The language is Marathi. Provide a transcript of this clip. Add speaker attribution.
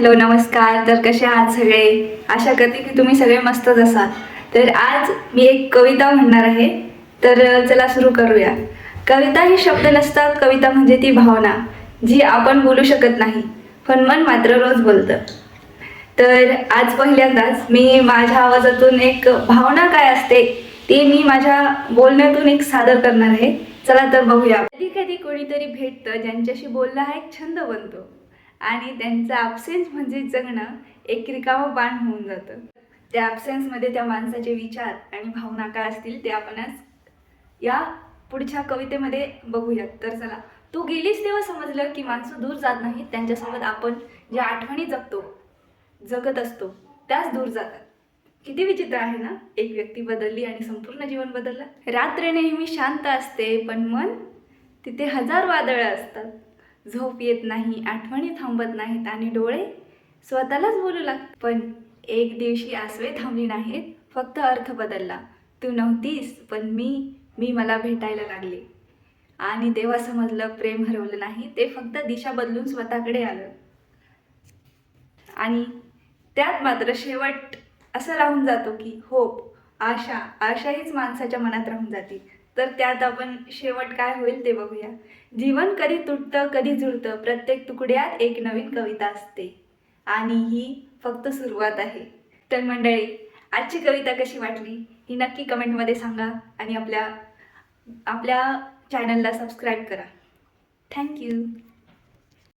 Speaker 1: हॅलो नमस्कार. तर कसे आहात सगळे? आशा करते की तुम्ही सगळे मस्तच असाल. तर आज मी एक कविता म्हणणार आहे. तर चला सुरू करूया. कविता ही शब्द नसतात, कविता म्हणजे ती भावना जी आपण बोलू शकत नाही पण मन मात्र रोज बोलतं. तर आज पहिल्यांदाच मी माझ्या आवाजातून एक भावना काय असते ती मी माझ्या बोलण्यातून एक सादर करणार आहे. चला तर बघूया. कधी कधी कोणीतरी भेटतं ज्यांच्याशी बोलणं हा एक छंद बनतो आणि त्यांचा ॲब्सेन्स म्हणजे जगणं एक रिकामं बाण होऊन जातं. त्या ॲब्सेन्समध्ये त्या माणसाचे विचार आणि भावना काय असतील ते आपण आज या पुढच्या कवितेमध्ये बघूयात. तर चला. तू गेलीस तेव्हा समजलं की माणसं दूर जात नाहीत, त्यांच्यासोबत आपण ज्या आठवणी जगत असतो त्याच दूर जातात. किती विचित्र आहे ना. एक व्यक्ती बदलली आणि संपूर्ण जीवन बदललं. रात्र नेहमी शांत असते पण मन तिथे हजार वादळं असतात. झोप येत नाही, आठवणी थांबत नाहीत आणि डोळे स्वतःलाच बोलू लागतात. पण एक दिवशी आसवे थांबली नाहीत, फक्त अर्थ बदलला. तू नव्हतीस पण मी मला भेटायला लागले आणि तेव्हा समजलं प्रेम हरवलं नाही, ते फक्त दिशा बदलून स्वतःकडे आलं. आणि त्यात मात्र शेवट असं राहून जातो की होप, आशा हीच माणसाच्या मनात राहून जाते. तर त्यात आपण शेवट काय होईल ते बघूया. जीवन कधी तुटतं कधी जुळतं, प्रत्येक तुकड्यात एक नवीन कविता असते आणि ही फक्त सुरुवात आहे. तर मंडळी, आजची कविता कशी वाटली ही नक्की कमेंटमध्ये सांगा आणि आपल्या चॅनलला सबस्क्राईब करा. थँक्यू.